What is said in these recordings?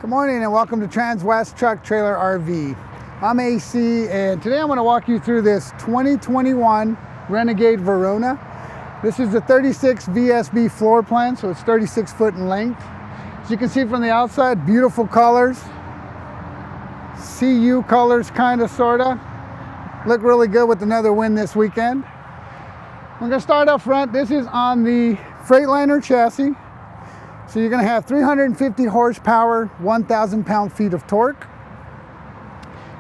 Good morning and welcome to Transwest Truck Trailer RV. I'm AC and today I'm going to walk you through this 2021 Renegade Verona. This is the 36 VSB floor plan, so it's 36 foot in length. As you can see from the outside, beautiful colors. CU colors, kind of, sort of. Look really good with another win this weekend. I'm going to start up front. This is on the Freightliner chassis. So you're going to have 350 horsepower, 1,000 pound-feet of torque.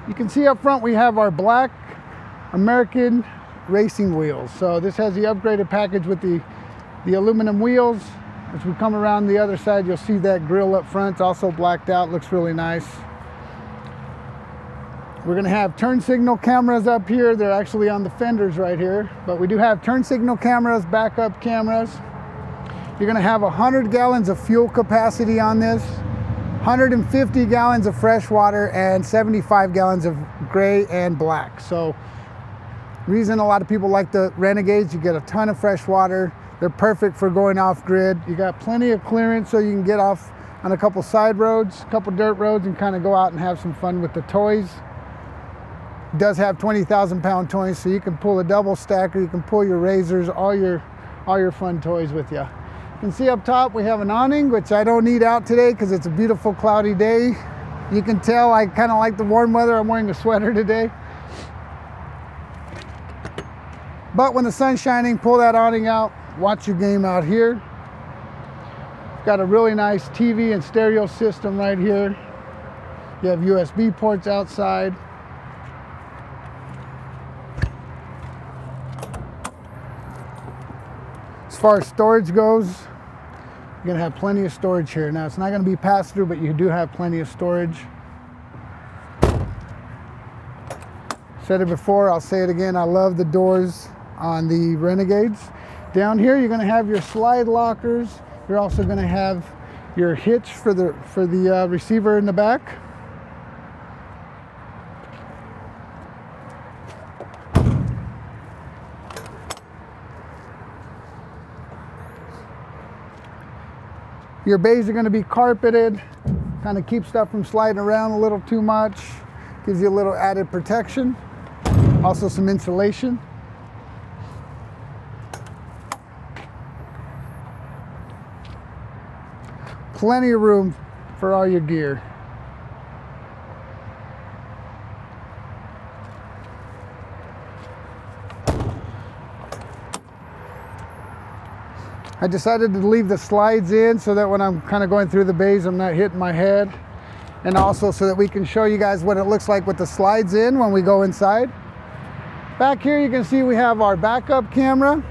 You can see up front we have our black American racing wheels. So this has the upgraded package with the aluminum wheels. As we come around the other side, you'll see that grille up front. It's also blacked out, looks really nice. We're going to have turn signal cameras up here. They're actually on the fenders right here, but we do have turn signal cameras, backup cameras. You're going to have 100 gallons of fuel capacity on this, 150 gallons of fresh water, and 75 gallons of gray and black. So reason a lot of people like the Renegades, you get a ton of fresh water. They're perfect for going off grid. You got plenty of clearance so you can get off on a couple side roads, a couple dirt roads, and kind of go out and have some fun with the toys. It does have 20,000 pound toys, so you can pull a double stacker, you can pull your razors, all your fun toys with you. You can see up top we have an awning, which I don't need out today because it's a beautiful cloudy day. You can tell I kind of like the warm weather. I'm wearing a sweater today. But when the sun's shining, pull that awning out, watch your game out here. Got a really nice TV and stereo system right here. You have USB ports outside. As far as storage goes, you're going to have plenty of storage here. Now, it's not going to be pass-through, but you do have plenty of storage. Said it before, I'll say it again. I love the doors on the Renegades. Down here, you're going to have your slide lockers. You're also going to have your hitch for the receiver in the back. Your bays are going to be carpeted, kind of keep stuff from sliding around a little too much, gives you a little added protection, also some insulation. Plenty of room for all your gear. I decided to leave the slides in so that when I'm kind of going through the bays, I'm not hitting my head. And also so that we can show you guys what it looks like with the slides in when we go inside. Back here you can see we have our backup camera.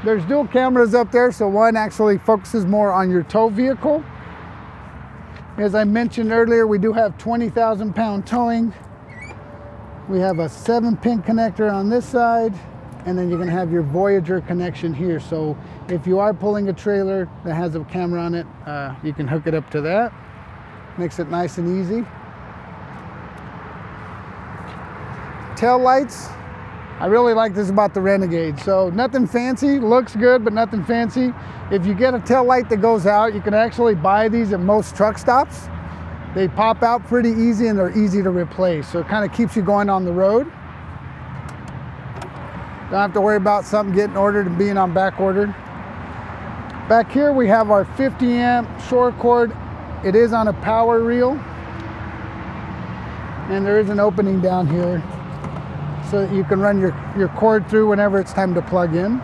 There's dual cameras up there, so one actually focuses more on your tow vehicle. As I mentioned earlier, we do have 20,000 pound towing. We have a 7-pin connector on this side. And then you're going to have your Voyager connection here. So if you are pulling a trailer that has a camera on it, you can hook it up to that. Makes it nice and easy. Tail lights. I really like this about the Renegade. So nothing fancy, looks good, but nothing fancy. If you get a tail light that goes out, you can actually buy these at most truck stops. They pop out pretty easy and they're easy to replace. So it kind of keeps you going on the road. Don't have to worry about something getting ordered and being on back order. Back here we have our 50 amp shore cord. It is on a power reel. And there is an opening down here so that you can run your cord through whenever it's time to plug in.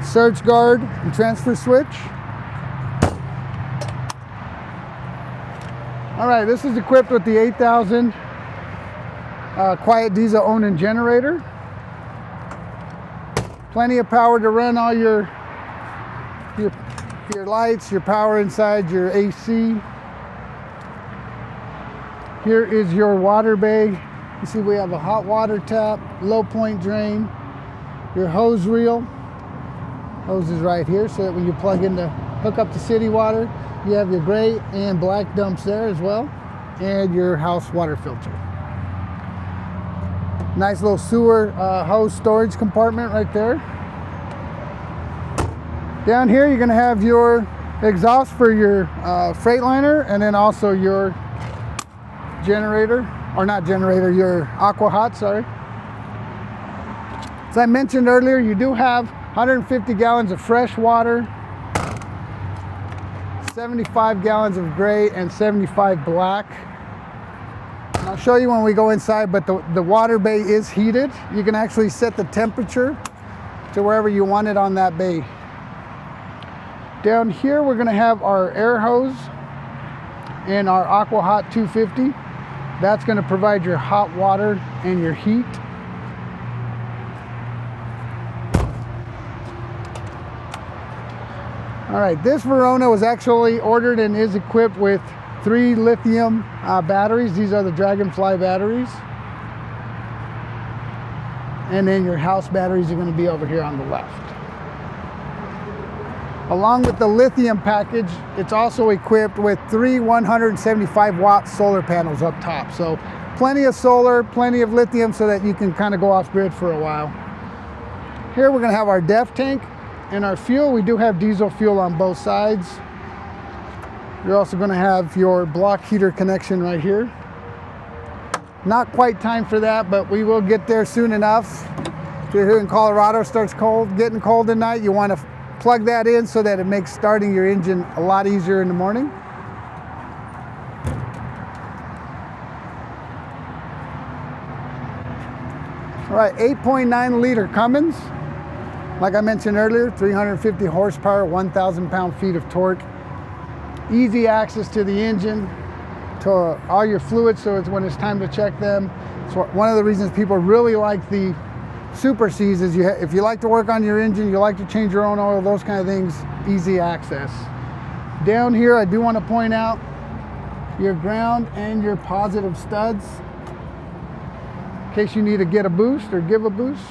Surge guard and transfer switch. All right, this is equipped with the 8,000 quiet diesel Awning generator. Plenty of power to run all your lights, your power inside, your AC. Here is your water bay. You see we have a hot water tap, low point drain, your hose reel. Hose is right here so that when you plug in to hook up to city water, you have your gray and black dumps there as well, and your house water filter. Nice little sewer hose storage compartment right there. Down here you're going to have your exhaust for your Freightliner, and then also your generator, or not generator, your aqua hot, sorry. As I mentioned earlier, you do have 150 gallons of fresh water, 75 gallons of gray, and 75 black. And I'll show you when we go inside, but the water bay is heated. You can actually set the temperature to wherever you want it on that bay. Down here we're going to have our air hose and our aqua hot 250. That's going to provide your hot water and your heat. All right, this Verona was actually ordered and is equipped with 3 lithium batteries. These are the Dragonfly batteries. And then your house batteries are going to be over here on the left. Along with the lithium package, it's also equipped with 3 175 watt solar panels up top. So plenty of solar, plenty of lithium, so that you can kind of go off grid for a while. Here we're going to have our DEF tank and our fuel. We do have diesel fuel on both sides. You're also going to have your block heater connection right here. Not quite time for that, but we will get there soon enough. If you're here in Colorado, it starts getting cold at night, you want to plug that in so that it makes starting your engine a lot easier in the morning. All right, 8.9 liter Cummins. Like I mentioned earlier, 350 horsepower, 1,000 pound-feet of torque. Easy access to the engine, to all your fluids, so it's when it's time to check them. So one of the reasons people really like the Super Cs is if you like to work on your engine, you like to change your own oil, those kind of things, easy access. Down here, I do want to point out your ground and your positive studs in case you need to get a boost or give a boost.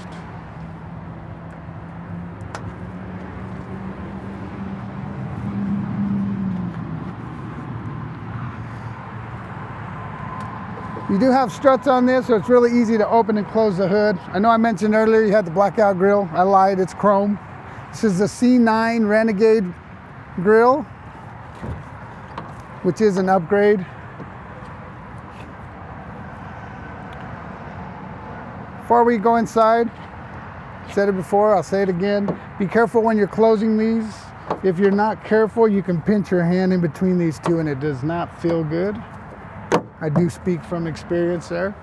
You do have struts on this, so it's really easy to open and close the hood. I know I mentioned earlier you had the blackout grill. I lied, it's chrome. This is the C9 Renegade grill, which is an upgrade. Before we go inside, I said it before, I'll say it again. Be careful when you're closing these. If you're not careful, you can pinch your hand in between these two and it does not feel good. I do speak from experience there.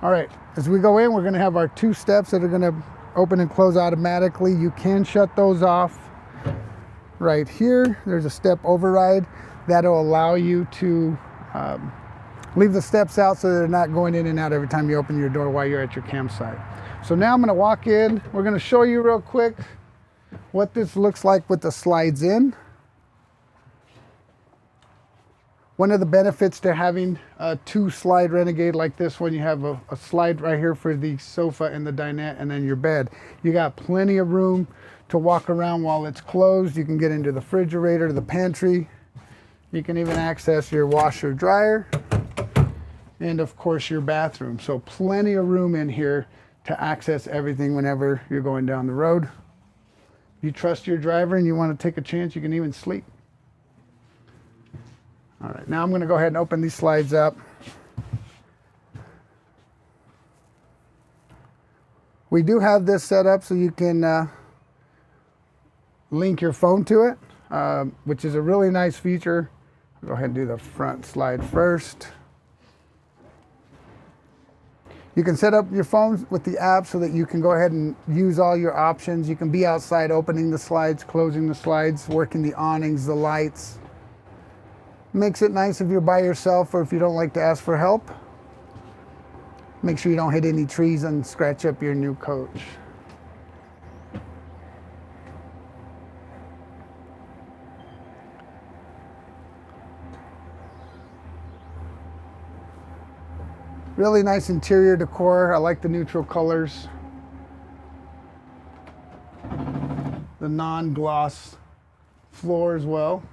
All right, as we go in, we're gonna have our 2 steps that are gonna open and close automatically. You can shut those off right here. There's a step override that'll allow you to leave the steps out so they're not going in and out every time you open your door while you're at your campsite. So now I'm gonna walk in. We're gonna show you real quick what this looks like with the slides in. One of the benefits to having a 2-slide Renegade like this one, you have a slide right here for the sofa and the dinette and then your bed. You got plenty of room to walk around while it's closed. You can get into the refrigerator, the pantry. You can even access your washer dryer and of course your bathroom. So plenty of room in here to access everything whenever you're going down the road. You trust your driver and you want to take a chance, you can even sleep. All right, now I'm going to go ahead and open these slides up. We do have this set up so you can link your phone to it, which is a really nice feature. I'll go ahead and do the front slide first. You can set up your phone with the app so that you can go ahead and use all your options. You can be outside opening the slides, closing the slides, working the awnings, the lights. Makes it nice if you're by yourself or if you don't like to ask for help. Make sure you don't hit any trees and scratch up your new coach. Really nice interior decor. I like the neutral colors. The non-gloss floor as well.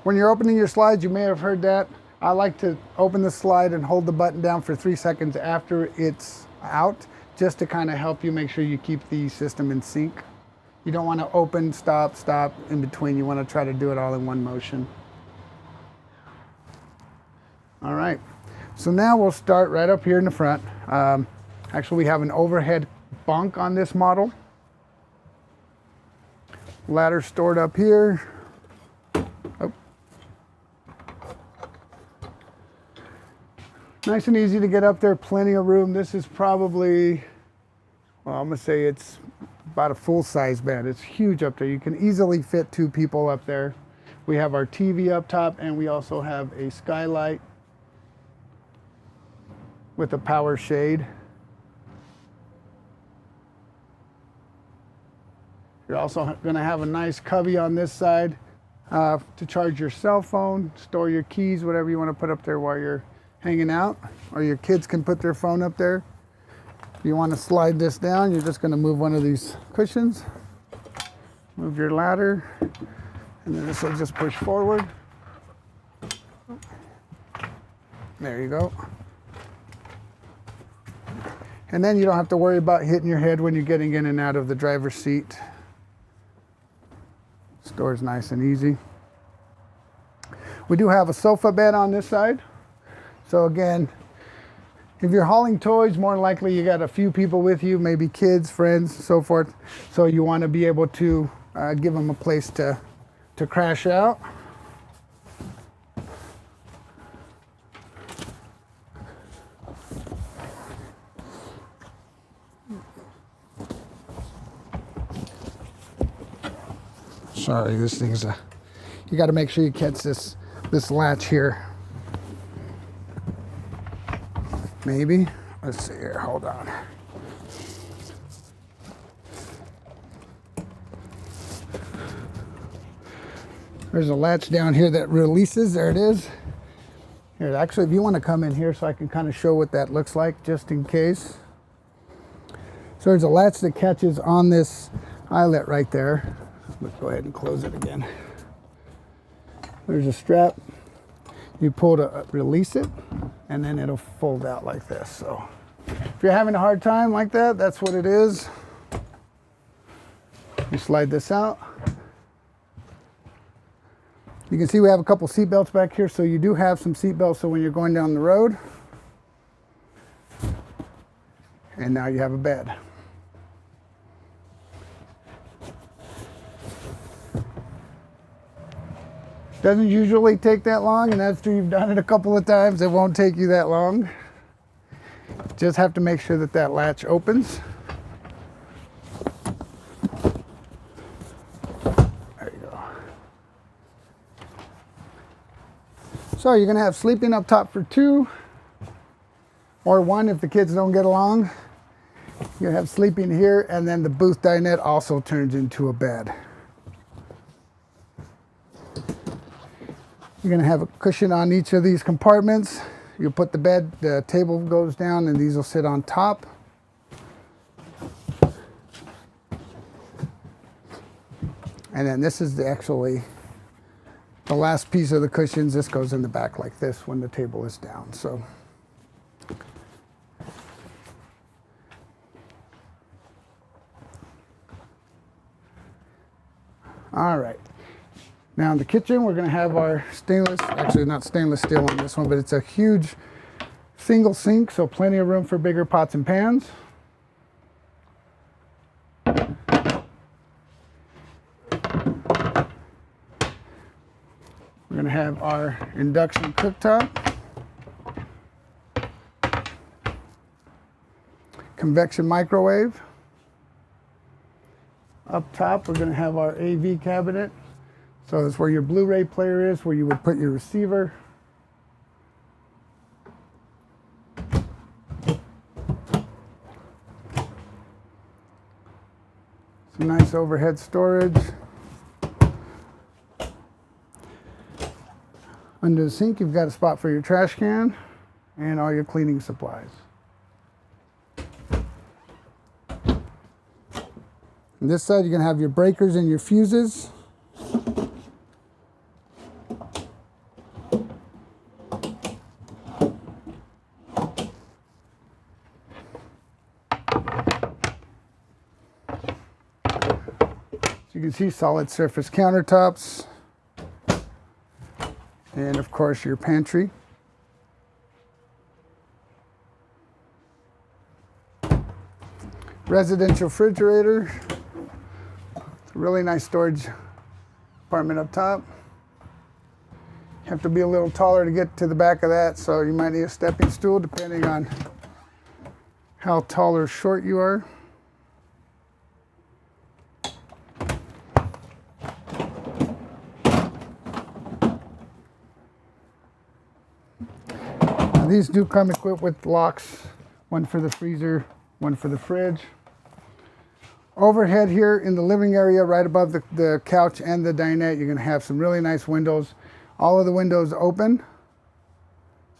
When you're opening your slides, you may have heard that. I like to open the slide and hold the button down for 3 seconds after it's out, just to kind of help you make sure you keep the system in sync. You don't want to open, stop, stop in between. You want to try to do it all in one motion. All right, so now we'll start right up here in the front. Actually, we have an overhead bunk on this model. Ladder stored up here. Oh. Nice and easy to get up there, plenty of room. This is probably, well, I'm gonna say it's about a full-size bed. It's huge up there. You can easily fit 2 people up there. We have our TV up top, and we also have a skylight with a power shade. You're also gonna have a nice cubby on this side to charge your cell phone, store your keys, whatever you wanna put up there while you're hanging out, or your kids can put their phone up there. If you wanna slide this down, you're just gonna move one of these cushions, move your ladder, and then this will just push forward. There you go. And then you don't have to worry about hitting your head when you're getting in and out of the driver's seat. Door's nice and easy. We do have a sofa bed on this side. So again, if you're hauling toys, more than likely you got a few people with you, maybe kids, friends, so forth. So you want to be able to give them a place to crash out. Sorry, this thing's you got to make sure you catch this latch here. Maybe. Let's see here. Hold on. There's a latch down here that releases. There it is. Here, actually, if you want to come in here so I can kind of show what that looks like, just in case. So there's a latch that catches on this eyelet right there. Let's go ahead and close it again. There's a strap. You pull to release it, and then it'll fold out like this. So if you're having a hard time like that, that's what it is. You slide this out. You can see we have a couple seat belts back here, so you do have some seat belts so when you're going down the road. And now you have a bed. Doesn't usually take that long, and after you've done it a couple of times, it won't take you that long. Just have to make sure that that latch opens. There you go. So you're gonna have sleeping up top for 2, or 1 if the kids don't get along. You're gonna have sleeping here, and then the booth dinette also turns into a bed. You're going to have a cushion on each of these compartments. You put the bed, the table goes down, and these will sit on top. And then this is actually the last piece of the cushions. This goes in the back like this when the table is down. So all right. Now in the kitchen, we're gonna have our stainless, actually not stainless steel on this one, but it's a huge single sink, so plenty of room for bigger pots and pans. We're gonna have our induction cooktop. Convection microwave. Up top, we're gonna have our AV cabinet. So it's where your Blu-ray player is, where you would put your receiver. Some nice overhead storage. Under the sink, you've got a spot for your trash can and all your cleaning supplies. On this side, you're gonna have your breakers and your fuses. you can see, solid surface countertops. And of course your pantry. Residential refrigerator. It's a really nice storage compartment up top. You have to be a little taller to get to the back of that, so you might need a stepping stool depending on how tall or short you are. Now, these do come equipped with locks, one for the freezer, one for the fridge. Overhead here in the living area, right above the couch and the dinette, you're going to have some really nice windows. All of the windows open,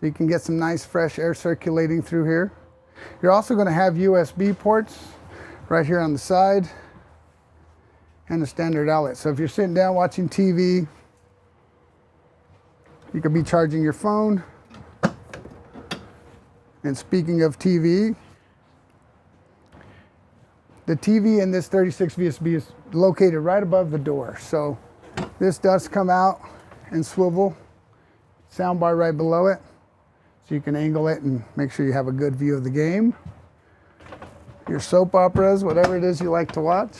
so you can get some nice fresh air circulating through here. You're also going to have USB ports right here on the side and a standard outlet. So if you're sitting down watching TV, you could be charging your phone. And speaking of TV, the TV in this 36 VSB is located right above the door. So this does come out and swivel, soundbar right below it, so you can angle it and make sure you have a good view of the game, your soap operas, whatever it is you like to watch.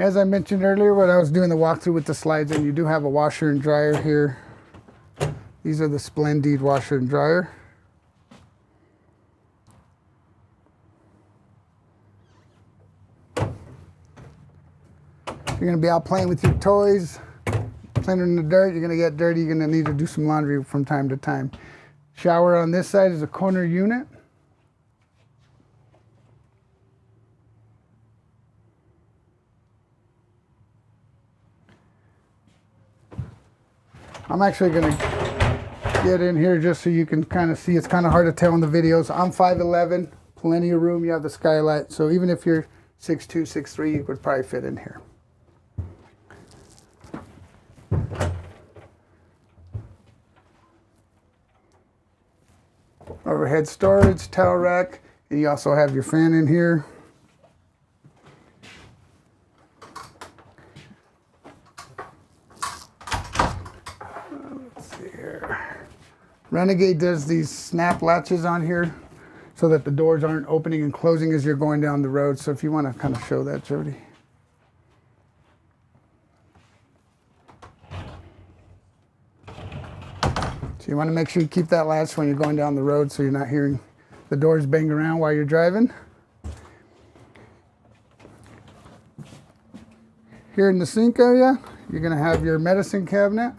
As I mentioned earlier when I was doing the walkthrough with the slides, and you do have a washer and dryer here. These are the Splendid washer and dryer. You're going to be out playing with your toys, playing in the dirt, you're going to get dirty, you're going to need to do some laundry from time to time. Shower on this side is a corner unit. I'm actually going to get in here just so you can kind of see. It's kind of hard to tell in the videos. I'm 5'11", plenty of room. You have the skylight, so even if you're 6'2", 6'3", you could probably fit in here. Overhead storage, towel rack, and you also have your fan in here. Let's see here. Renegade does these snap latches on here so that the doors aren't opening and closing as you're going down the road. So if you want to kind of show that, Jody. So you want to make sure you keep that latch when you're going down the road so you're not hearing the doors bang around while you're driving. Here in the sink area, you're going to have your medicine cabinet.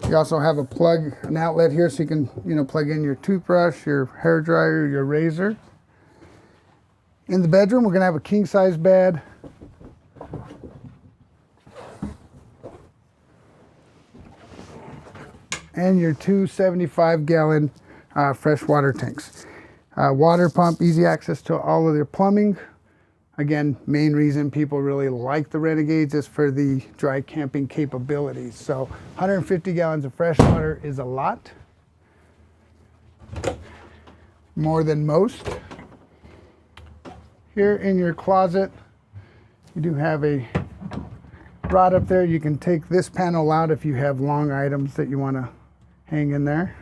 You also have a plug, an outlet here, so you can, plug in your toothbrush, your hair dryer, your razor. In the bedroom, we're going to have a king size bed. And your two 75-gallon fresh water tanks. Water pump, easy access to all of their plumbing. Again, main reason people really like the Renegades is for the dry camping capabilities. So 150 gallons of fresh water is a lot. More than most. Here in your closet, you do have a rod up there. You can take this panel out if you have long items that you want to hang in there.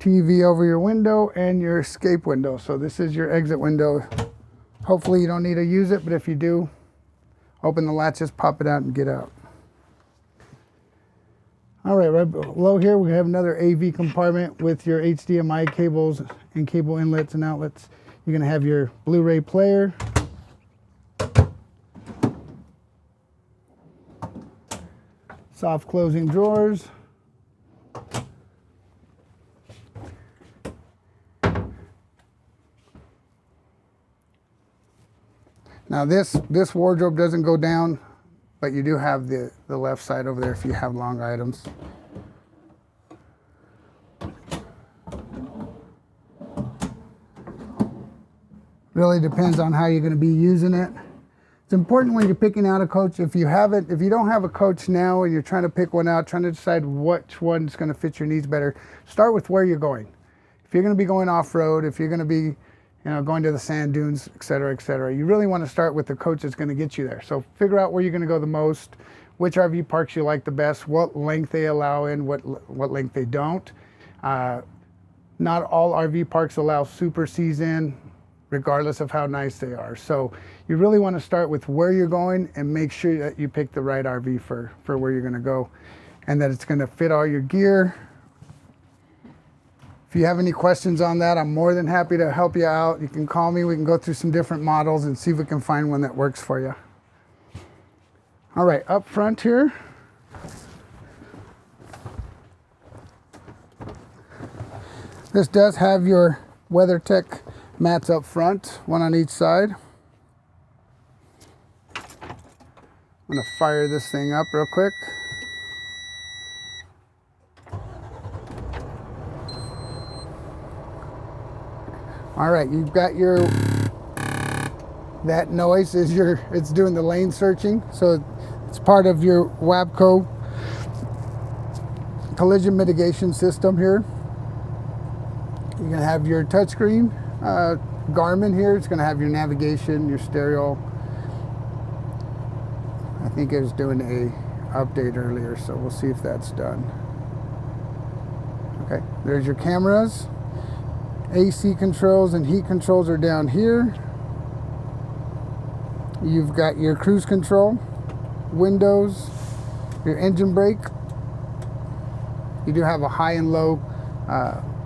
TV over your window and your escape window. So this is your exit window. Hopefully you don't need to use it, but if you do, open the latches, pop it out, and get out. All right, right below here we have another AV compartment with your HDMI cables and cable inlets and outlets. You're going to have your Blu-ray player. Soft closing drawers. Now this wardrobe doesn't go down, but you do have the left side over there if you have long items. Really depends on how you're going to be using it. It's important when you're picking out a coach, if you don't have a coach now and you're trying to pick one out, trying to decide which one's going to fit your needs better, start with where you're going. If you're going to be going off-road, if you're going to be going to the sand dunes, et cetera, you really want to start with the coach that's going to get you there. So figure out where you're going to go the most, which RV parks you like the best, what length they allow in, what length they don't. Not all RV parks allow super season, regardless of how nice they are. So you really want to start with where you're going and make sure that you pick the right RV for where you're going to go and that it's going to fit all your gear. If you have any questions on that, I'm more than happy to help you out. You can call me, we can go through some different models and see if we can find one that works for you. All right, up front here, this does have your WeatherTech mats up front, one on each side. I'm gonna fire this thing up real quick. All right, you've got that noise is it's doing the lane searching. So it's part of your WABCO collision mitigation system here. You're gonna have your touchscreen Garmin here. It's gonna have your navigation, your stereo. I think it was doing a update earlier, so we'll see if that's done. Okay, there's your cameras. AC controls and heat controls are down here. You've got your cruise control, windows, your engine brake. You do have a high and low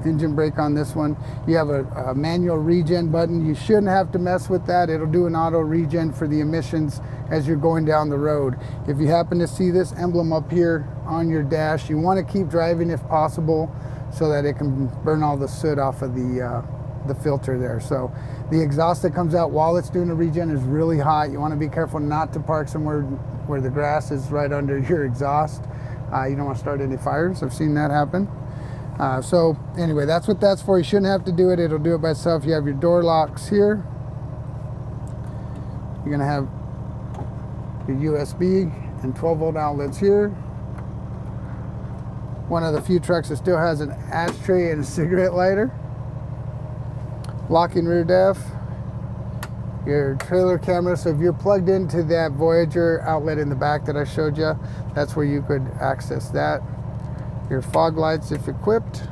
engine brake on this one. You have a manual regen button. You shouldn't have to mess with that. It'll do an auto regen for the emissions as you're going down the road. If you happen to see this emblem up here on your dash, you want to keep driving if possible so that it can burn all the soot off of the filter there. So the exhaust that comes out while it's doing a regen is really hot. You want to be careful not to park somewhere where the grass is right under your exhaust. You don't want to start any fires. I've seen that happen. So anyway, that's what that's for. You shouldn't have to do it. It'll do it by itself. You have your door locks here. You're gonna have your USB and 12-volt outlets here. One of the few trucks that still has an ashtray and a cigarette lighter. Locking rear def. Your trailer camera, so if you're plugged into that Voyager outlet in the back that I showed you, that's where you could access that. Your fog lights if equipped.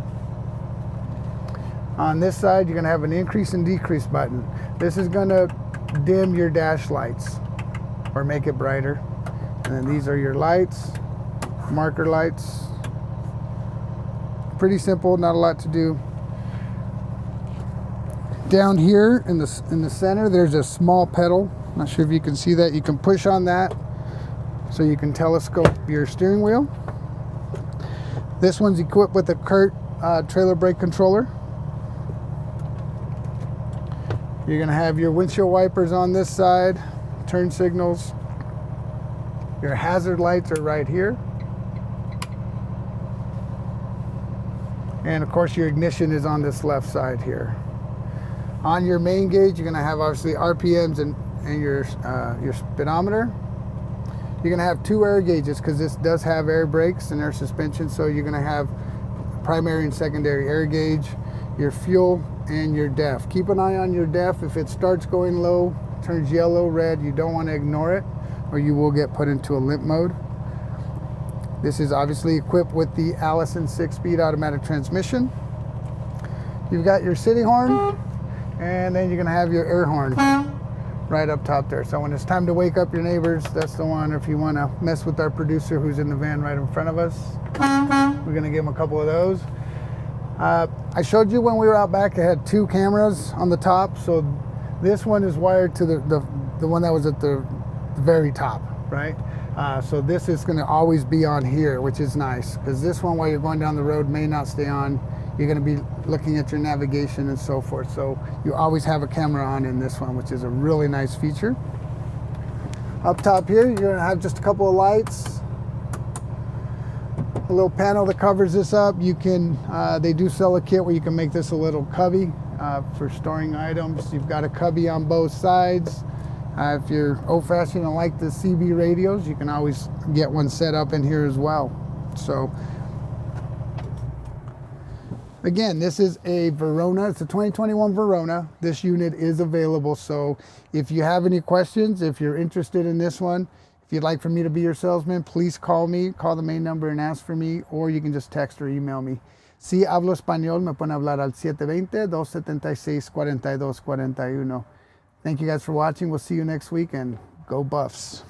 On this side, you're gonna have an increase and decrease button. This is gonna dim your dash lights or make it brighter. And then these are your lights, marker lights. Pretty simple, not a lot to do. Down here in the center, there's a small pedal. Not sure if you can see that. You can push on that so you can telescope your steering wheel. This one's equipped with a CURT trailer brake controller. You're gonna have your windshield wipers on this side, turn signals. Your hazard lights are right here. And of course your ignition is on this left side here. On your main gauge, you're gonna have obviously RPMs and your speedometer. You're gonna have two air gauges because this does have air brakes and air suspension, so you're gonna have primary and secondary air gauge, your fuel, and your DEF. Keep an eye on your DEF. If it starts going low, turns yellow, red, you don't want to ignore it or you will get put into a limp mode. This is obviously equipped with the Alison 6-speed automatic transmission. You've got your city horn, and then you're gonna have your air horn right up top there. So when it's time to wake up your neighbors, that's the one. Or if you wanna mess with our producer who's in the van right in front of us, we're gonna give him a couple of those. I showed you when we were out back, it had two cameras on the top. So this one is wired to the one that was at the very top, right? So this is gonna always be on here, which is nice, because this one, while you're going down the road, may not stay on. You're gonna be looking at your navigation and so forth. So you always have a camera on in this one, which is a really nice feature. Up top here, you're gonna have just a couple of lights. A little panel that covers this up. You can, they do sell a kit where you can make this a little cubby. for storing items. You've got a cubby on both sides. If you're old-fashioned and like the CB radios, you can always get one set up in here as well. So again, this is a Verona. It's a 2021 Verona. This unit is available. So if you have any questions, if you're interested in this one, if you'd like for me to be your salesman, please call me, call the main number and ask for me, or you can just text or email me. Si hablo español, me pueden hablar al 720-276-4241. Thank you guys for watching. We'll see you next week, and go Buffs.